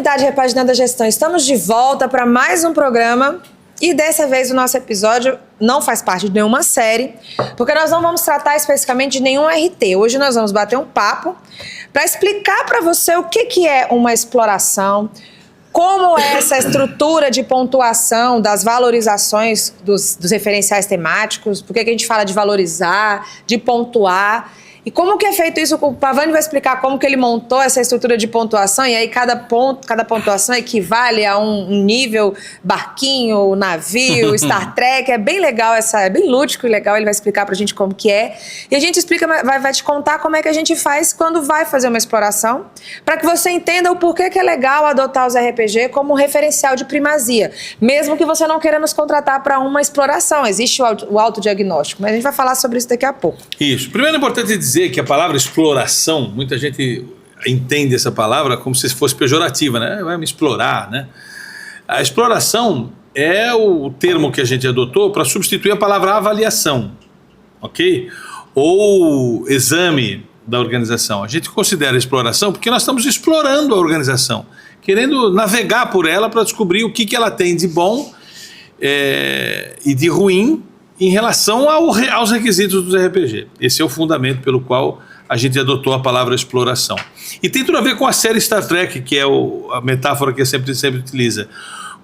comunidade Repaginando a Gestão, estamos de volta para mais um programa e dessa vez o nosso episódio não faz parte de nenhuma série, porque nós não vamos tratar especificamente de nenhum RT. Hoje nós vamos bater um papo para explicar para você o que é uma exploração, como é essa estrutura de pontuação das valorizações dos referenciais temáticos, por que a gente fala de valorizar, de pontuar. E como que é feito isso? O Pavani vai explicar como que ele montou essa estrutura de pontuação e aí cada pontuação equivale a um nível barquinho, navio, Star Trek. É bem legal, é bem lúdico e legal, ele vai explicar pra gente como que é. E a gente explica, vai te contar como é que a gente faz quando vai fazer uma exploração, para que você entenda o porquê que é legal adotar os RPG como um referencial de primazia, mesmo que você não queira nos contratar para uma exploração. Existe o autodiagnóstico, mas a gente vai falar sobre isso daqui a pouco. Isso. Primeiro é importante dizer que a palavra exploração, muita gente entende essa palavra como se fosse pejorativa, né? Vai me explorar, né? A exploração é o termo que a gente adotou para substituir a palavra avaliação, ok? Ou exame da organização. A gente considera exploração porque nós estamos explorando a organização, querendo navegar por ela para descobrir o que ela tem de bom e de ruim em relação aos requisitos dos RPG. Esse é o fundamento pelo qual a gente adotou a palavra exploração. E tem tudo a ver com a série Star Trek, que é a metáfora que sempre utiliza.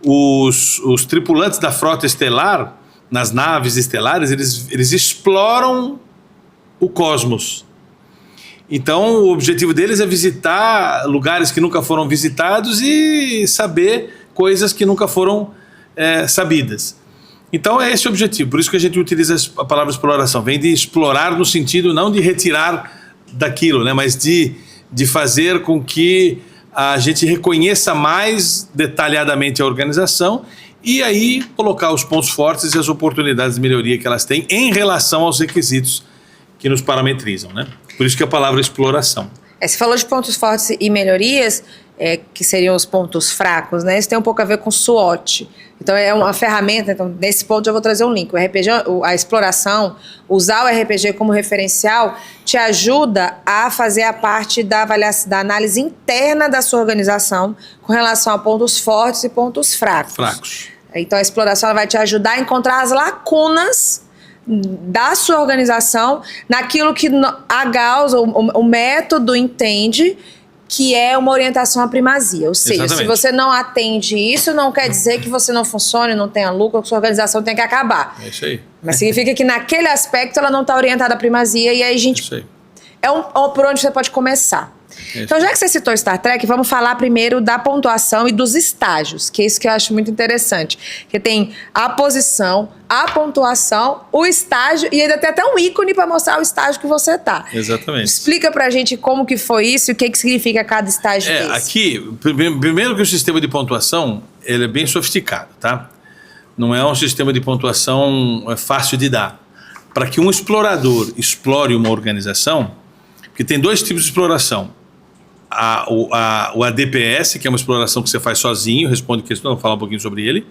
Os tripulantes da frota estelar, nas naves estelares, eles exploram o cosmos. Então, o objetivo deles é visitar lugares que nunca foram visitados e saber coisas que nunca foram sabidas. Então é esse o objetivo, por isso que a gente utiliza a palavra exploração. Vem de explorar no sentido não de retirar daquilo, né, mas de fazer com que a gente reconheça mais detalhadamente a organização e aí colocar os pontos fortes e as oportunidades de melhoria que elas têm em relação aos requisitos que nos parametrizam, né? Por isso que a palavra exploração. Você falou de pontos fortes e melhorias, que seriam os pontos fracos, né? Isso tem um pouco a ver com SWOT. Então é uma ferramenta, então nesse ponto eu vou trazer um link. O RPG, a exploração, usar o RPG como referencial te ajuda a fazer a parte da análise interna da sua organização com relação a pontos fortes e pontos fracos. Então a exploração ela vai te ajudar a encontrar as lacunas da sua organização naquilo que a Gauss, o método entende que é uma orientação à primazia. Ou seja, se você não atende isso, não quer dizer que você não funcione, não tenha lucro, que sua organização tem que acabar. É isso aí. Mas significa que naquele aspecto ela não está orientada à primazia e aí a gente... Isso aí. Por onde você pode começar. Então, já que você citou Star Trek, vamos falar primeiro da pontuação e dos estágios, que é isso que eu acho muito interessante. Que tem a posição, a pontuação, o estágio e ainda tem até um ícone para mostrar o estágio que você está. Exatamente. Explica pra gente como que foi isso e o que significa cada estágio desse. Aqui, primeiro que o sistema de pontuação ele é bem sofisticado, tá? Não é um sistema de pontuação fácil de dar. Para que um explorador explore uma organização, porque tem dois tipos de exploração. O ADPS, que é uma exploração que você faz sozinho, responde questão, vou falar um pouquinho sobre ele,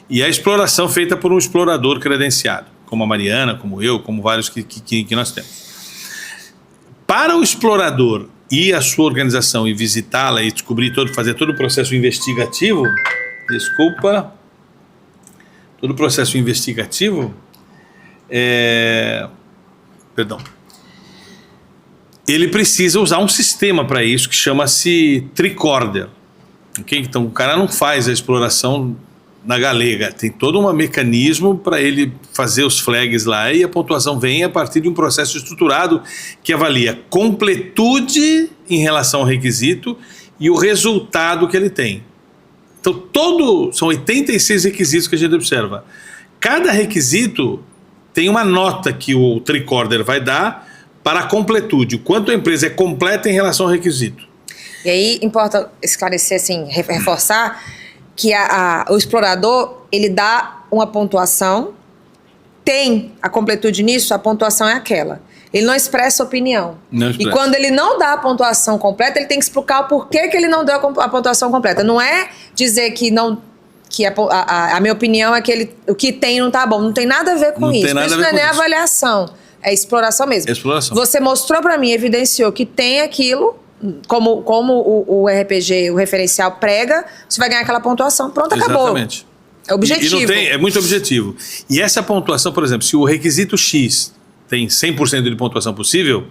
e a exploração feita por um explorador credenciado, como a Mariana, como eu, como vários que nós temos. Para o explorador ir à sua organização e visitá-la e descobrir fazer todo o processo investigativo, todo o processo investigativo, ele precisa usar um sistema para isso que chama-se Tricorder. Okay? Então o cara não faz a exploração na galega, tem todo um mecanismo para ele fazer os flags lá e a pontuação vem a partir de um processo estruturado que avalia completude em relação ao requisito e o resultado que ele tem. Então são 86 requisitos que a gente observa. Cada requisito tem uma nota que o Tricorder vai dar para a completude, o quanto a empresa é completa em relação ao requisito. E aí importa esclarecer, assim, reforçar que o explorador, ele dá uma pontuação, tem a completude nisso, a pontuação é aquela. Ele não expressa opinião. E quando ele não dá a pontuação completa, ele tem que explicar o porquê que ele não deu a pontuação completa. Não é dizer que a minha opinião é que o que tem não tá bom. Não tem nada a ver com isso. Isso não é nem avaliação. É exploração mesmo. Exploração. Você mostrou para mim, evidenciou que tem aquilo, como o RPG, o referencial prega, você vai ganhar aquela pontuação. Pronto, acabou. Exatamente. É objetivo. E não tem, é muito objetivo. E essa pontuação, por exemplo, se o requisito X tem 100% de pontuação possível,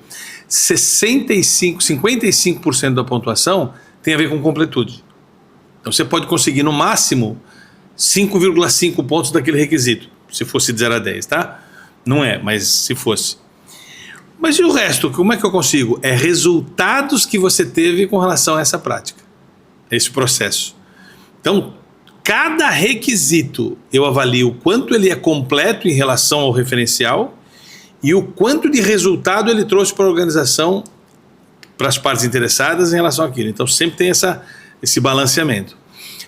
55% da pontuação tem a ver com completude. Então você pode conseguir no máximo 5,5 pontos daquele requisito, se fosse de 0 a 10, tá? Não é, mas se fosse. Mas e o resto? Como é que eu consigo? É resultados que você teve com relação a essa prática, esse processo. Então, cada requisito eu avalio o quanto ele é completo em relação ao referencial e o quanto de resultado ele trouxe para a organização, para as partes interessadas em relação àquilo. Então sempre tem esse balanceamento.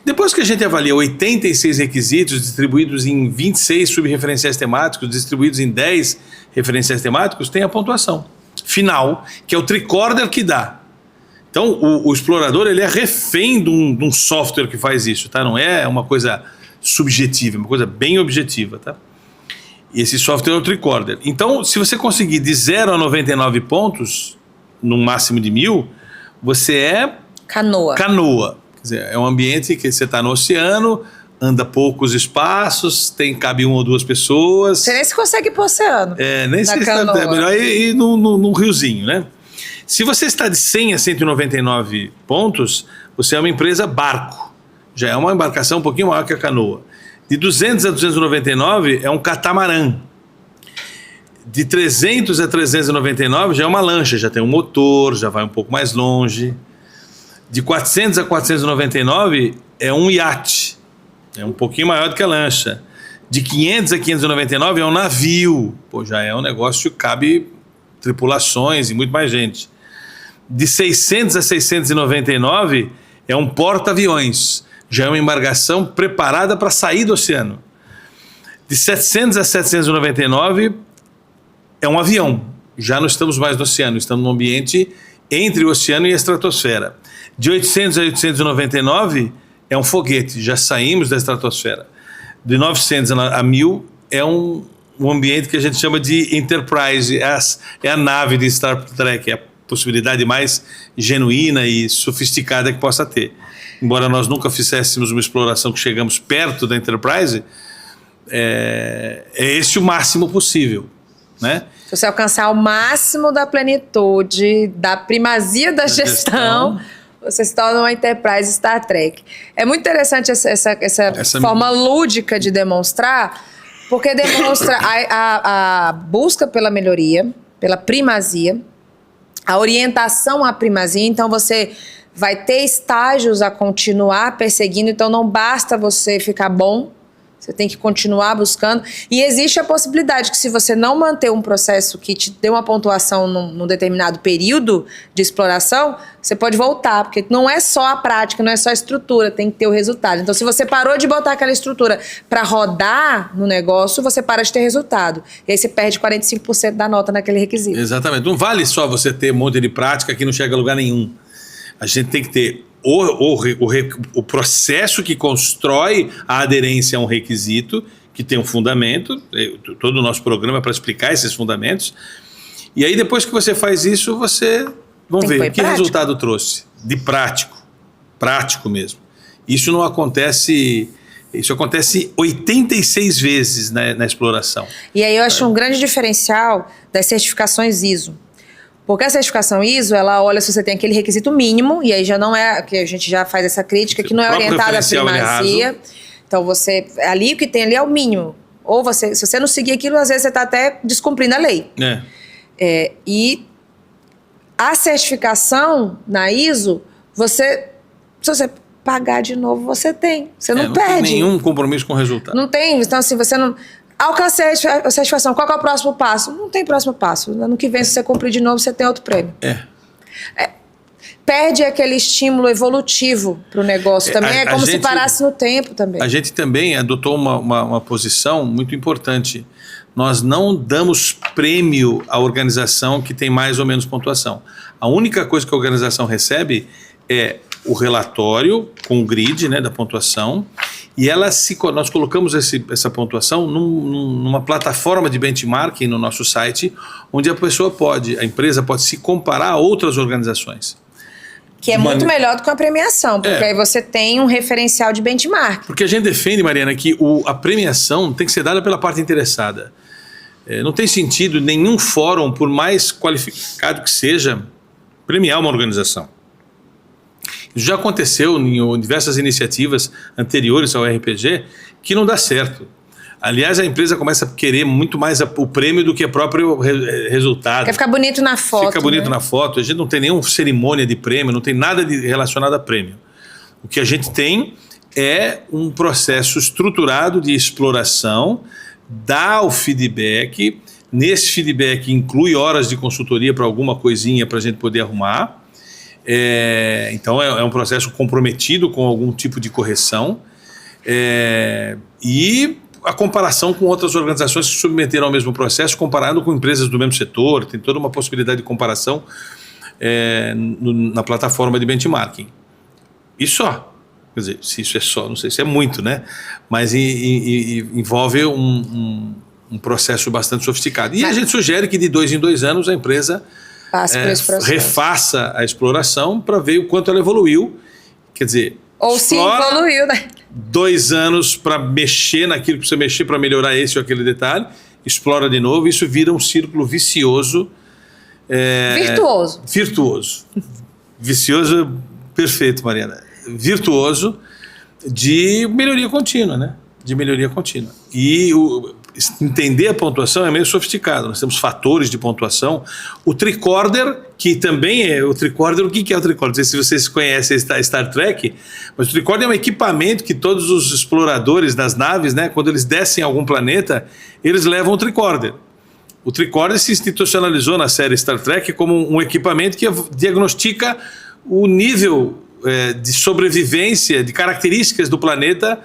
Depois que a gente avalia 86 requisitos distribuídos em 26 subreferenciais temáticos, distribuídos em 10 referenciais temáticos, tem a pontuação final, que é o tricorder que dá. Então o explorador ele é refém de um software que faz isso, tá? Não é uma coisa subjetiva, é uma coisa bem objetiva, tá? E esse software é o tricorder. Então, se você conseguir de 0 a 99 pontos, no máximo de 1000, você é... Canoa. Canoa. Quer dizer, é um ambiente que você está no oceano, anda poucos espaços, cabe 1 ou 2 pessoas. Você nem se consegue ir pro oceano. Nem se é melhor ir num riozinho, né? Se você está de 100 a 199 pontos, você é uma empresa barco. Já é uma embarcação um pouquinho maior que a canoa. De 200 a 299 é um catamarã. De 300 a 399 já é uma lancha, já tem um motor, já vai um pouco mais longe. De 400 a 499 é um iate, é um pouquinho maior do que a lancha. De 500 a 599 é um navio, pô, já é um negócio que cabe tripulações e muito mais gente. De 600 a 699 é um porta-aviões, já é uma embarcação preparada para sair do oceano. De 700 a 799 é um avião, já não estamos mais no oceano, estamos num ambiente entre o oceano e a estratosfera. De 800 a 899 é um foguete, já saímos da estratosfera. De 900 a 1000 é um ambiente que a gente chama de Enterprise, é a nave de Star Trek, é a possibilidade mais genuína e sofisticada que possa ter. Embora nós nunca fizéssemos uma exploração que chegamos perto da Enterprise, é esse o máximo possível, né? Se você alcançar o máximo da plenitude, da primazia da gestão, você se torna uma Enterprise Star Trek. É muito interessante essa forma lúdica de demonstrar, porque demonstra a busca pela melhoria, pela primazia, a orientação à primazia. Então você vai ter estágios a continuar perseguindo, então não basta você ficar bom, você tem que continuar buscando. E existe a possibilidade que, se você não manter um processo que te dê uma pontuação num determinado período de exploração, você pode voltar, porque não é só a prática, não é só a estrutura, tem que ter o resultado. Então, se você parou de botar aquela estrutura para rodar no negócio, você para de ter resultado. E aí você perde 45% da nota naquele requisito. Exatamente. Não vale só você ter um monte de prática que não chega a lugar nenhum. A gente tem que ter o processo que constrói a aderência a um requisito, que tem um fundamento, todo o nosso programa é para explicar esses fundamentos, e aí depois que você faz isso, você, vamos ver, que resultado trouxe, de prático mesmo. Isso não acontece, isso acontece 86 vezes na exploração. E aí eu acho um grande diferencial das certificações ISO. Porque a certificação ISO, ela olha se você tem aquele requisito mínimo, e aí já não é, que a gente já faz essa crítica, que não é orientada à primazia. Então ali o que tem ali é o mínimo. Ou se você não seguir aquilo, às vezes você está até descumprindo a lei. E a certificação na ISO, se você pagar de novo, você tem. Você não perde. Não tem nenhum compromisso com o resultado. Não tem. Então, assim, você não... Alcancei a certificação. Qual que é o próximo passo? Não tem próximo passo. Ano que vem, se você cumprir de novo, você tem outro prêmio. Perde aquele estímulo evolutivo para o negócio. Também é como se parasse no tempo também. A gente também adotou uma posição muito importante. Nós não damos prêmio à organização que tem mais ou menos pontuação. A única coisa que a organização recebe é o relatório com o grid, né, da pontuação, e nós colocamos essa pontuação numa plataforma de benchmarking no nosso site, onde a empresa pode se comparar a outras organizações. Que é muito melhor do que uma premiação, porque aí você tem um referencial de benchmark. Porque a gente defende, Mariana, que a premiação tem que ser dada pela parte interessada. Não tem sentido nenhum fórum, por mais qualificado que seja, premiar uma organização. Isso já aconteceu em diversas iniciativas anteriores ao RPG que não dá certo. Aliás, a empresa começa a querer muito mais o prêmio do que o próprio resultado. Quer ficar bonito na foto. Fica bonito na foto. A gente não tem nenhuma cerimônia de prêmio, não tem nada relacionado a prêmio. O que a gente tem é um processo estruturado de exploração, dá o feedback. Nesse feedback inclui horas de consultoria para alguma coisinha para a gente poder arrumar. Então é um processo comprometido com algum tipo de correção. E a comparação com outras organizações que se submeteram ao mesmo processo, comparado com empresas do mesmo setor, tem toda uma possibilidade de comparação na plataforma de benchmarking. E só. Quer dizer, se isso é só, não sei se é muito, né? Mas envolve um processo bastante sofisticado. E a gente sugere que de 2 em 2 anos a empresa refaça a exploração para ver o quanto ela evoluiu. Quer dizer, ou se evoluiu, né? 2 anos para mexer naquilo que precisa mexer para melhorar esse ou aquele detalhe, explora de novo, isso vira um círculo vicioso. Virtuoso. Vicioso, perfeito, Mariana. Virtuoso de melhoria contínua, né? De melhoria contínua. E entender a pontuação é meio sofisticado. Nós temos fatores de pontuação. O tricorder, que também é o tricorder. O que é o tricorder? Não sei se vocês conhecem Star Trek, mas o tricorder é um equipamento que todos os exploradores das naves, né, quando eles descem a algum planeta, eles levam o tricorder. O tricorder se institucionalizou na série Star Trek como um equipamento que diagnostica o nível de sobrevivência, de características do planeta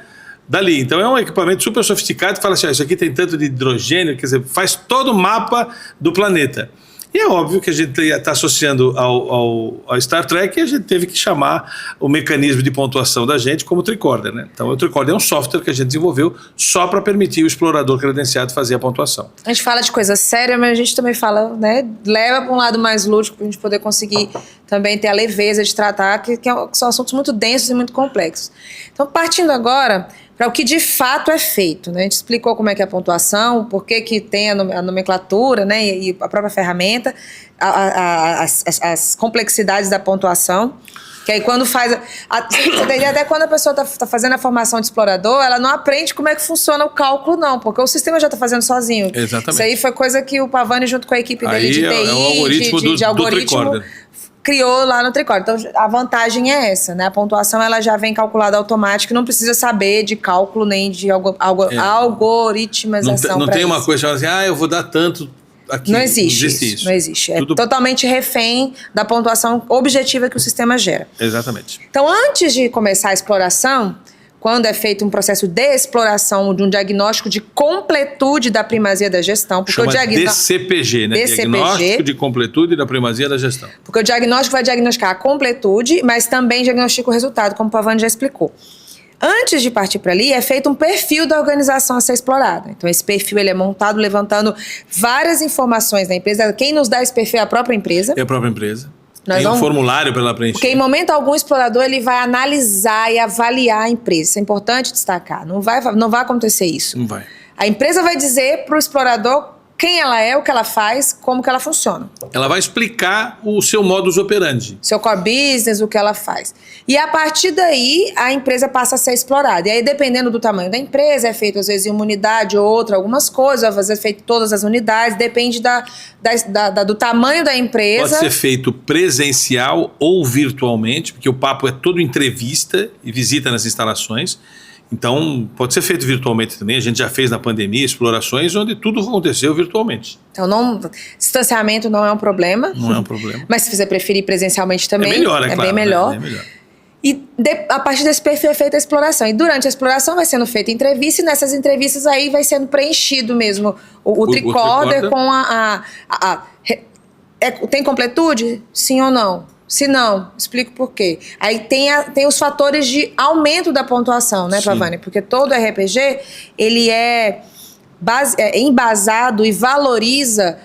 dali. Então é um equipamento super sofisticado que fala assim, isso aqui tem tanto de hidrogênio, quer dizer, faz todo o mapa do planeta. E é óbvio que a gente está associando ao Star Trek e a gente teve que chamar o mecanismo de pontuação da gente como tricorder, né? Então o tricorder é um software que a gente desenvolveu só para permitir o explorador credenciado fazer a pontuação. A gente fala de coisa séria, mas a gente também fala, né? Leva para um lado mais lúdico para a gente poder conseguir também ter a leveza de tratar, que são assuntos muito densos e muito complexos. Então, partindo agora para o que de fato é feito, né? A gente explicou como é que é a pontuação, por que tem a nomenclatura, né? E a própria ferramenta, as complexidades da pontuação. Que aí quando faz... até quando a pessoa está fazendo a formação de explorador, ela não aprende como é que funciona o cálculo, não, porque o sistema já está fazendo sozinho. Exatamente. Isso aí foi coisa que o Pavani, junto com a equipe dele de TI, é o algoritmo de algoritmo, criou lá no tricorder. Então, a vantagem é essa, né? A pontuação, ela já vem calculada automática, não precisa saber de cálculo nem de algoritmização. Não tem uma coisa chamada assim, eu vou dar tanto aqui. Não existe isso. Não existe. É totalmente refém da pontuação objetiva que o sistema gera. Exatamente. Então, antes de começar a exploração, quando é feito um processo de exploração de um diagnóstico de completude da primazia da gestão. Porque chama DCPG, né? Diagnóstico de completude da primazia da gestão. Porque o diagnóstico vai diagnosticar a completude, mas também diagnostica o resultado, como o Pavani já explicou. Antes de partir para ali, é feito um perfil da organização a ser explorada. Então, esse perfil ele é montado levantando várias informações da empresa. Quem nos dá esse perfil é a própria empresa. É a própria empresa. Tem um formulário para ela preencher. Porque em momento algum o explorador ele vai analisar e avaliar a empresa. Isso é importante destacar. Não vai acontecer isso. Não vai. A empresa vai dizer para o explorador quem ela é, o que ela faz, como que ela funciona. Ela vai explicar o seu modus operandi. Seu core business, o que ela faz. E a partir daí, a empresa passa a ser explorada. E aí, dependendo do tamanho da empresa, é feito às vezes em uma unidade ou outra, algumas coisas, às vezes é feito todas as unidades, depende do tamanho da empresa. Pode ser feito presencial ou virtualmente, porque o papo é todo entrevista e visita nas instalações. Então, pode ser feito virtualmente também. A gente já fez na pandemia explorações onde tudo aconteceu virtualmente. Então, distanciamento não é um problema. Não é um problema. Mas se você preferir presencialmente também, é melhor, claro, bem melhor. É melhor. E a partir desse perfil é feita a exploração. E durante a exploração vai sendo feita entrevista, e nessas entrevistas aí vai sendo preenchido mesmo o tricorder com tem completude? Sim ou não? Se não, explico por quê. Aí tem os fatores de aumento da pontuação, né, Pavani? Porque todo RPG, ele é embasado e valoriza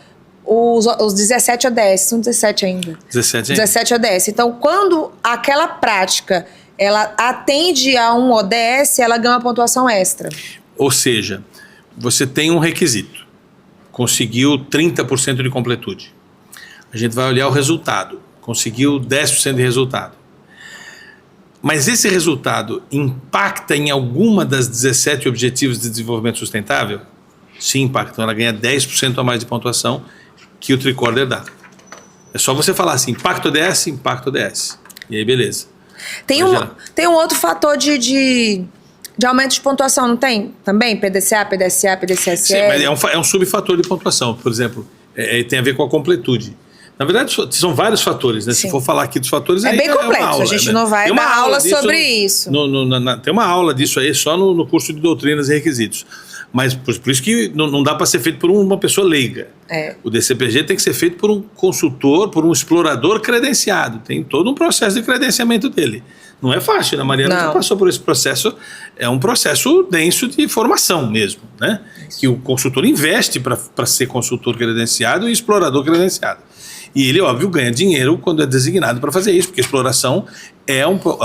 os 17 ODS, são 17 ainda. 17 ainda. 17 ODS. Então, quando aquela prática ela atende a um ODS, ela ganha uma pontuação extra. Ou seja, você tem um requisito. Conseguiu 30% de completude. A gente vai olhar o resultado. Conseguiu 10% de resultado. Mas esse resultado impacta em alguma das 17 Objetivos de Desenvolvimento Sustentável? Sim, impacta. Então ela ganha 10% a mais de pontuação que o Tricorder dá. É só você falar assim, impacto ODS, impacto ODS. E aí, beleza. Tem um outro fator de aumento de pontuação, não tem? Também? PDCA, PDSA, PDCSL? Sim, mas é um subfator de pontuação. Por exemplo, tem a ver com a completude. Na verdade, são vários fatores, né? Sim. Se for falar aqui dos fatores... É bem complexo, aula, a gente né? não vai dar aula sobre isso. Tem uma aula disso aí só no curso de doutrinas e requisitos. Mas por isso que não dá para ser feito por uma pessoa leiga. O DCPG tem que ser feito por um consultor, por um explorador credenciado. Tem todo um processo de credenciamento dele. Não é fácil, né? A Mariana já passou por esse processo. É um processo denso de formação mesmo, né? Que o consultor investe para ser consultor credenciado e explorador credenciado. E ele, óbvio, ganha dinheiro quando é designado para fazer isso, porque exploração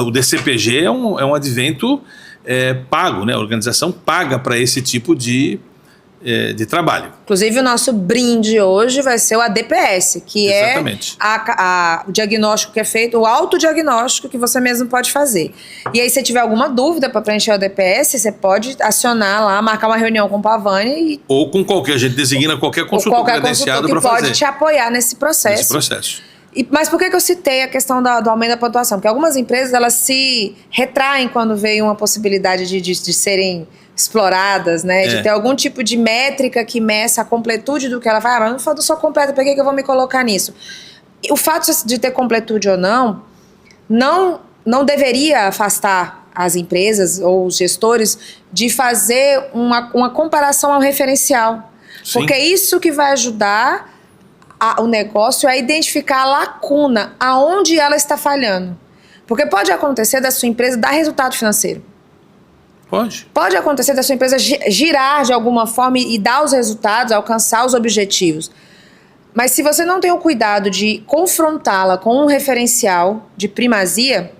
o DCPG é um advento pago, né? A organização paga para esse tipo de trabalho. Inclusive, o nosso brinde hoje vai ser o ADPS, que Exatamente. O diagnóstico que é feito, o autodiagnóstico que você mesmo pode fazer. E aí, se tiver alguma dúvida para preencher o ADPS, você pode acionar lá, marcar uma reunião com o Pavani. Ou com a gente designa qualquer consultor credenciado para fazer. Que pode te apoiar nesse processo. Mas por que eu citei a questão do aumento da pontuação? Porque algumas empresas, elas se retraem quando veio uma possibilidade de serem exploradas, né? De ter algum tipo de métrica que meça a completude do que ela vai. Mas não sou completa, por que eu vou me colocar nisso? O fato de ter completude ou não deveria afastar as empresas ou os gestores de fazer uma comparação ao referencial. Sim. Porque é isso que vai ajudar o negócio a identificar a lacuna, aonde ela está falhando. Porque pode acontecer da sua empresa dar resultado financeiro. Pode acontecer da sua empresa girar de alguma forma e dar os resultados, alcançar os objetivos. Mas se você não tem o cuidado de confrontá-la com um referencial de primazia,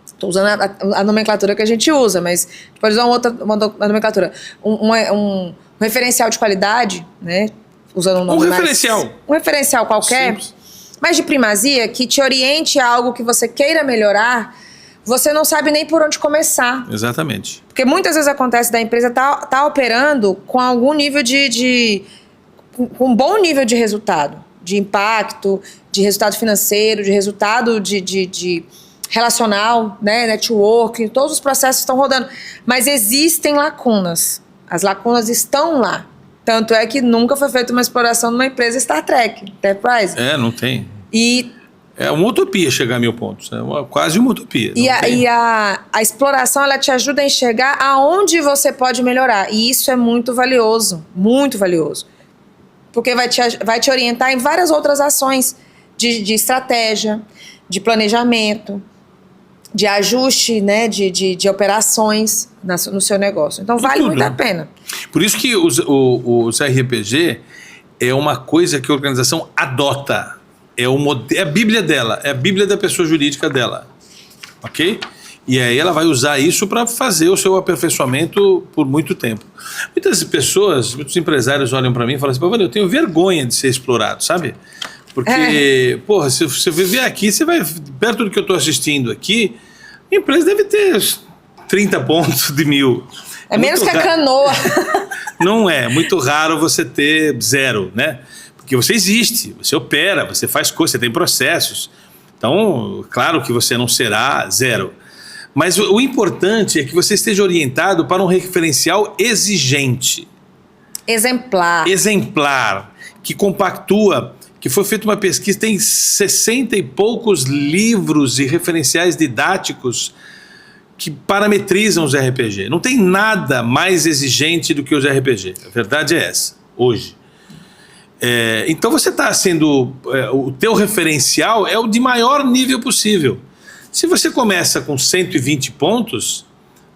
estou usando a nomenclatura que a gente usa, mas pode usar uma nomenclatura, um referencial de qualidade, né? Usando um nome um referencial qualquer, simples, mas de primazia, que te oriente a algo que você queira melhorar, você não sabe nem por onde começar. Exatamente. Porque muitas vezes acontece da empresa tá operando com algum nível com um bom nível de resultado, de impacto, de resultado financeiro, de resultado de relacional, né, networking, todos os processos estão rodando. Mas existem lacunas. As lacunas estão lá. Tanto é que nunca foi feita uma exploração numa empresa Star Trek, Enterprise. Não tem. E é uma utopia chegar a 1000 pontos. É quase uma utopia. E a exploração, ela te ajuda a enxergar aonde você pode melhorar. E isso é muito valioso. Muito valioso. Porque vai te orientar em várias outras ações de estratégia, de planejamento, de ajuste, né, de operações no seu negócio. Então, vale muito a pena. Por isso que os RPG é uma coisa que a organização adota. É a Bíblia dela, é a Bíblia da pessoa jurídica dela. Ok? E aí ela vai usar isso para fazer o seu aperfeiçoamento por muito tempo. Muitos empresários olham para mim e falam assim, eu tenho vergonha de ser explorado, sabe? Porque, se você viver aqui, você vai, perto do que eu estou assistindo aqui, a empresa deve ter 30 pontos de 1000. É menos que a Canoa. Não é, muito raro você ter 0, né? Porque você existe, você opera, você faz coisas, você tem processos. Então, claro que você não será 0. Mas o importante é que você esteja orientado para um referencial exigente. Exemplar, que compactua, que foi feita uma pesquisa, tem 60 e poucos livros e referenciais didáticos que parametrizam os RPG. Não tem nada mais exigente do que os RPG. A verdade é essa, hoje. Então você está sendo... o teu referencial é o de maior nível possível. Se você começa com 120 pontos,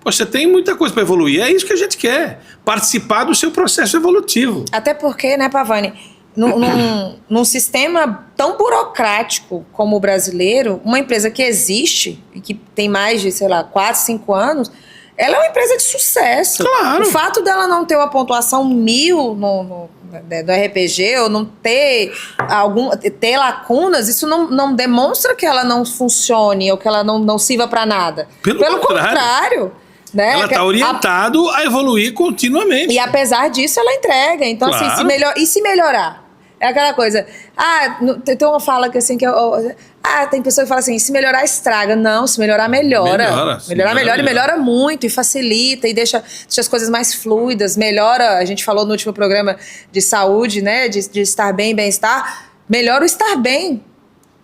você tem muita coisa para evoluir. É isso que a gente quer, participar do seu processo evolutivo. Até porque, né, Pavani, num sistema tão burocrático como o brasileiro, uma empresa que existe e que tem mais de, sei lá, 4, 5 anos, ela é uma empresa de sucesso. Claro. O fato dela não ter uma pontuação 1000 do RPG ou não ter ter lacunas, isso não demonstra que ela não funcione ou que ela não sirva para nada. Pelo contrário. Né? Ela está orientado a evoluir continuamente. E apesar disso, ela entrega. Então, claro. assim, se melhorar? É aquela coisa. Tem uma fala que assim, tem pessoa que fala assim, se melhorar, estraga. Não, se melhorar, melhora. Melhora e melhora muito, e facilita, e deixa as coisas mais fluidas, melhora. A gente falou no último programa de saúde, né? De estar bem, bem-estar. Melhora o estar bem.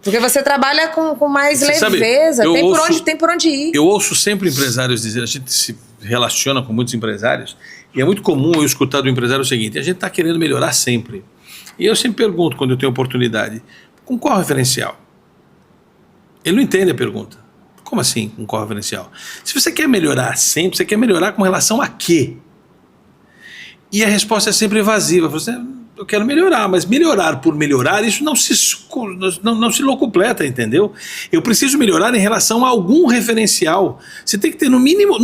Porque você trabalha com mais leveza, tem por onde ir. Eu ouço sempre empresários dizer, a gente se relaciona com muitos empresários, e é muito comum eu escutar do empresário o seguinte, a gente está querendo melhorar sempre. E eu sempre pergunto, quando eu tenho oportunidade, com qual referencial? Ele não entende a pergunta. Como assim, com qual referencial? Se você quer melhorar sempre, você quer melhorar com relação a quê? E a resposta é sempre evasiva. Você, eu quero melhorar, mas melhorar por melhorar, isso não se locupleta, entendeu? Eu preciso melhorar em relação a algum referencial. Você tem que ter, no mínimo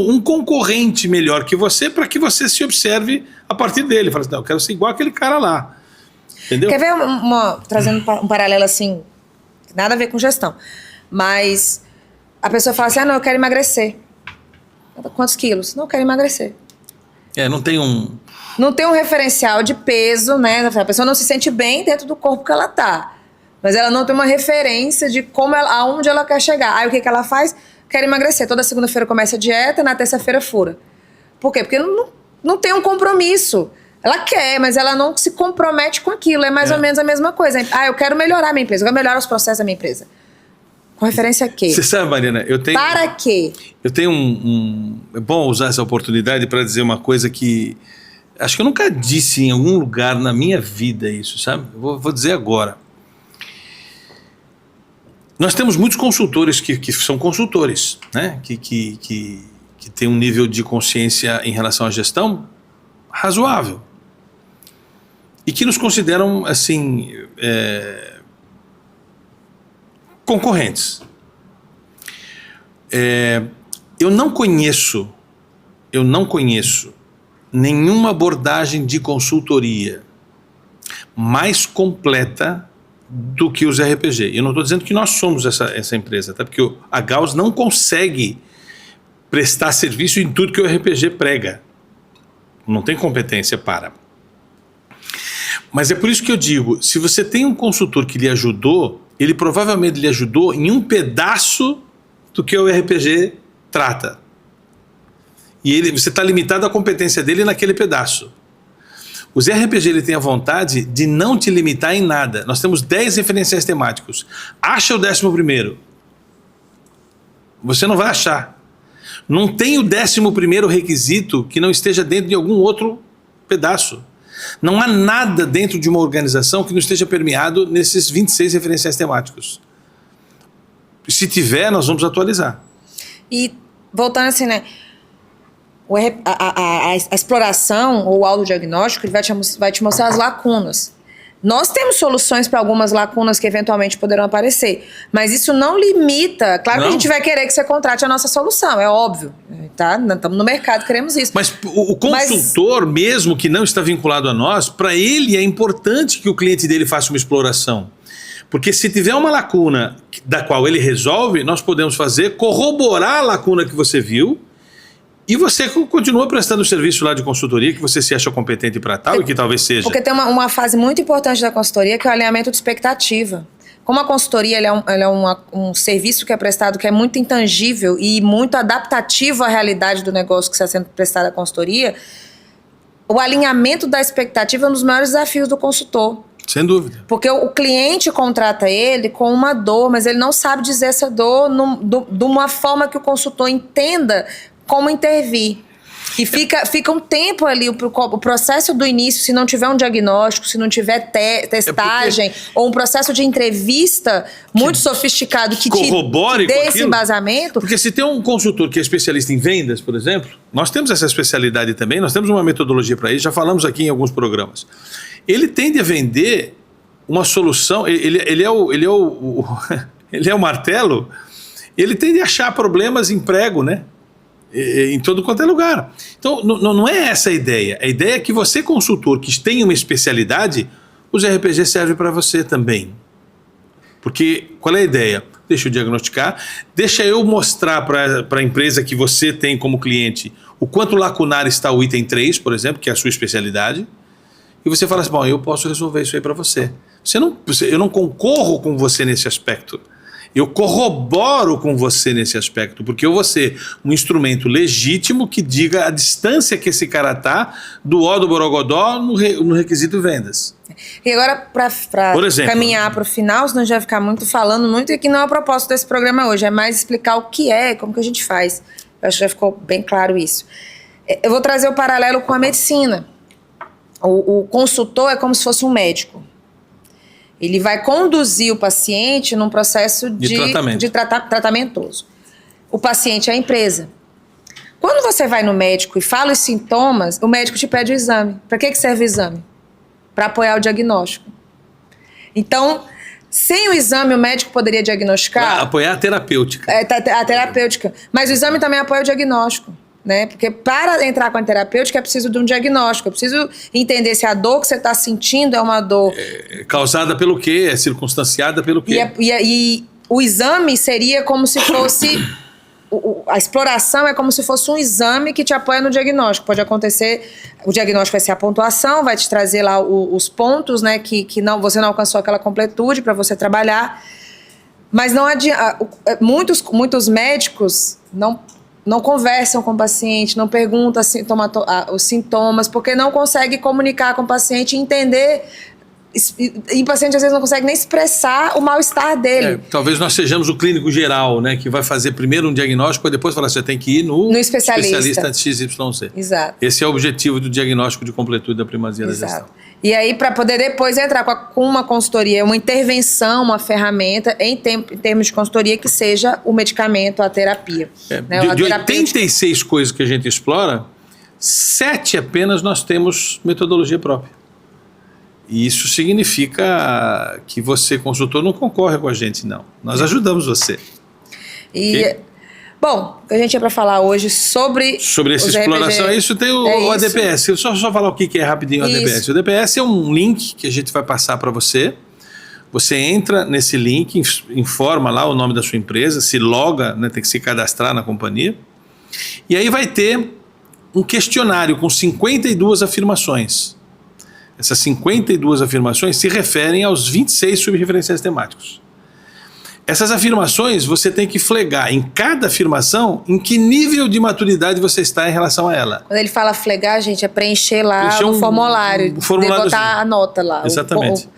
um concorrente melhor que você, para que você se observe a partir dele. Fala assim, não, eu quero ser igual aquele cara lá. Entendeu? Quer ver trazendo um paralelo assim, nada a ver com gestão, mas a pessoa fala assim, não, eu quero emagrecer. Quantos quilos? Não, eu quero emagrecer. Não tem um referencial de peso, né? A pessoa não se sente bem dentro do corpo que ela tá. Mas ela não tem uma referência de aonde ela quer chegar. Aí o que ela faz? Quer emagrecer. Toda segunda-feira começa a dieta, na terça-feira fura. Por quê? Porque não tem um compromisso. Ela quer, mas ela não se compromete com aquilo. É mais ou menos a mesma coisa. Eu quero melhorar a minha empresa. Eu quero melhorar os processos da minha empresa. Com referência a quê? Você sabe, Mariana, Para quê? Eu tenho é bom usar essa oportunidade para dizer uma coisa que acho que eu nunca disse em algum lugar na minha vida isso, sabe? Vou dizer agora. Nós temos muitos consultores que são consultores, né? Que têm um nível de consciência em relação à gestão razoável. E que nos consideram, assim, concorrentes. Eu não conheço nenhuma abordagem de consultoria mais completa do que os RPG. Eu não estou dizendo que nós somos essa empresa, tá? Porque a Gauss não consegue prestar serviço em tudo que o RPG prega. Não tem competência para. Mas é por isso que eu digo, se você tem um consultor que lhe ajudou, ele provavelmente lhe ajudou em um pedaço do que o RPG trata. E você está limitado à competência dele naquele pedaço. Os RPG ele tem a vontade de não te limitar em nada. Nós temos 10 referenciais temáticos. Acha o 11º. Você não vai achar. Não tem o 11º requisito que não esteja dentro de algum outro pedaço. Não há nada dentro de uma organização que não esteja permeado nesses 26 referenciais temáticos. Se tiver, nós vamos atualizar. E voltando assim, né? A exploração ou o autodiagnóstico ele vai te mostrar as lacunas. Nós temos soluções para algumas lacunas que eventualmente poderão aparecer, mas isso não limita. Claro que a gente vai querer que você contrate a nossa solução, é óbvio. Tá? Estamos no mercado, queremos isso. Mas o consultor, mesmo que não está vinculado a nós, para ele é importante que o cliente dele faça uma exploração. Porque se tiver uma lacuna da qual ele resolve, nós podemos corroborar a lacuna que você viu. E você continua prestando o serviço lá de consultoria que você se acha competente para tal e que talvez seja. Porque tem uma fase muito importante da consultoria que é o alinhamento de expectativa. Como a consultoria ela é um serviço que é prestado que é muito intangível e muito adaptativo à realidade do negócio que está sendo prestado à consultoria, o alinhamento da expectativa é um dos maiores desafios do consultor. Sem dúvida. Porque o cliente contrata ele com uma dor, mas ele não sabe dizer essa dor de uma forma que o consultor entenda como intervir. E fica um tempo ali, o processo do início, se não tiver um diagnóstico, se não tiver testagem, ou um processo de entrevista muito sofisticado que corrobore te dê esse embasamento. Porque se tem um consultor que é especialista em vendas, por exemplo, nós temos essa especialidade também, nós temos uma metodologia para isso, já falamos aqui em alguns programas. ele tende a vender uma solução, ele é ele é o martelo, ele tende a achar problemas em prego, né? Em todo quanto é lugar. Então, não é essa a ideia. A ideia é que você, consultor, que tem uma especialidade, os RPG servem para você também. Porque, qual é a ideia? Deixa eu diagnosticar, deixa eu mostrar para a empresa que você tem como cliente o quanto lacunar está o item 3, por exemplo, que é a sua especialidade, e você fala assim, bom, eu posso resolver isso aí para você. Eu não concorro com você nesse aspecto. Eu corroboro com você nesse aspecto, porque eu vou ser um instrumento legítimo que diga a distância que esse cara está do ó do borogodó no requisito vendas. E agora, para caminhar para o final, senão a gente vai ficar falando muito, e que não é o propósito desse programa hoje, é mais explicar o que é, como que a gente faz. Eu acho que já ficou bem claro isso. Eu vou trazer o paralelo com a medicina. O consultor é como se fosse um médico. Ele vai conduzir o paciente num processo de tratamentoso. O paciente é a empresa. Quando você vai no médico e fala os sintomas, o médico te pede o exame. Para que serve o exame? Para apoiar o diagnóstico. Então, sem o exame, o médico poderia diagnosticar... Para apoiar a terapêutica. A terapêutica. Mas o exame também apoia o diagnóstico. Né? Porque para entrar com a terapêutica é preciso de um diagnóstico, é preciso entender se a dor que você está sentindo é uma dor... causada pelo quê? É circunstanciada pelo quê? E o exame seria como se fosse... a exploração é como se fosse um exame que te apoia no diagnóstico. Pode acontecer, o diagnóstico vai ser a pontuação, vai te trazer lá os pontos, né, que você não alcançou aquela completude para você trabalhar. Mas não adianta, muitos médicos não conversam com o paciente, não perguntam os sintomas, porque não consegue comunicar com o paciente e entender. E o paciente às vezes não consegue nem expressar o mal-estar dele. Talvez nós sejamos o clínico geral, né, que vai fazer primeiro um diagnóstico e depois falar, você tem que ir no especialista XYZ. Exato. Esse é o objetivo do diagnóstico de completude da primazia da gestão. E aí, para poder depois entrar com uma consultoria, uma intervenção, uma ferramenta, em termos de consultoria, que seja o medicamento, a terapia. Né? De 86 coisas que a gente explora, 7 apenas nós temos metodologia própria. E isso significa que você, consultor, não concorre com a gente, não. Nós ajudamos você. Bom, a gente é para falar hoje sobre essa exploração. RPG. Isso tem o ADPS. Só falar o que é rapidinho o ADPS. O ADPS é um link que a gente vai passar para você. Você entra nesse link, informa lá o nome da sua empresa, se loga, né, tem que se cadastrar na companhia. E aí vai ter um questionário com 52 afirmações. Essas 52 afirmações se referem aos 26 subreferenciais temáticos. Essas afirmações você tem que flegar em cada afirmação em que nível de maturidade você está em relação a ela. Quando ele fala flegar, gente, é preencher lá o formulário. O formulário, botar a nota lá. Exatamente.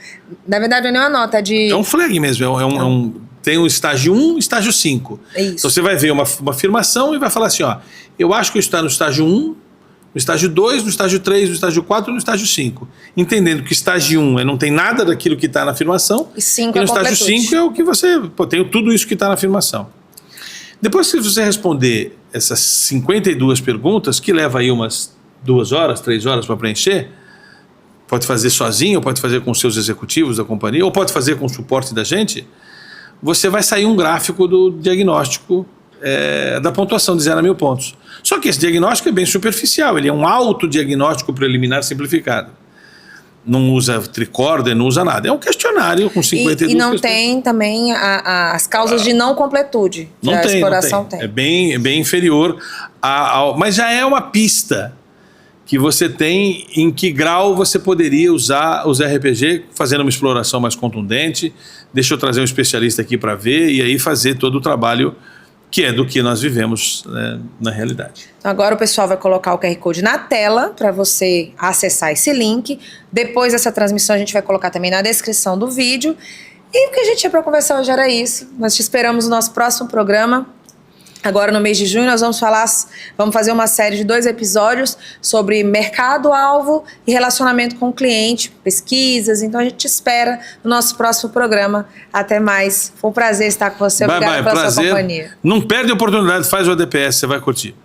Na verdade, não é uma nota, é de... É um flag mesmo, tem o estágio 1 e estágio 5. Isso. Então você vai ver uma afirmação e vai falar assim, ó, eu acho que eu estou no estágio 1, no estágio 2, no estágio 3, no estágio 4 e no estágio 5. Entendendo que estágio 1 não tem nada daquilo que está na afirmação. E 5 no estágio 5 é o que você... tem tudo isso que está na afirmação. Depois que você responder essas 52 perguntas, que leva aí umas 2 horas, 3 horas para preencher, pode fazer sozinho, ou pode fazer com os seus executivos da companhia, ou pode fazer com o suporte da gente, você vai sair um gráfico do diagnóstico da pontuação de 0 a 1000 pontos. Só que esse diagnóstico é bem superficial, ele é um autodiagnóstico preliminar simplificado. Não usa tricorder, não usa nada. É um questionário com 52 E não tem também as causas de não completude. Não tem, exploração tem. É bem inferior, mas já é uma pista que você tem em que grau você poderia usar os RPG fazendo uma exploração mais contundente. Deixa eu trazer um especialista aqui para ver e aí fazer todo o trabalho que é do que nós vivemos, né, na realidade. Agora o pessoal vai colocar o QR Code na tela para você acessar esse link. Depois dessa transmissão a gente vai colocar também na descrição do vídeo. E o que a gente tinha para conversar hoje era isso. Nós te esperamos no nosso próximo programa. Agora no mês de junho nós vamos fazer uma série de 2 episódios sobre mercado-alvo e relacionamento com o cliente, pesquisas. Então a gente te espera no nosso próximo programa. Até mais. Foi um prazer estar com você. Obrigada pela sua companhia. Não perde a oportunidade, faz o ADPS, você vai curtir.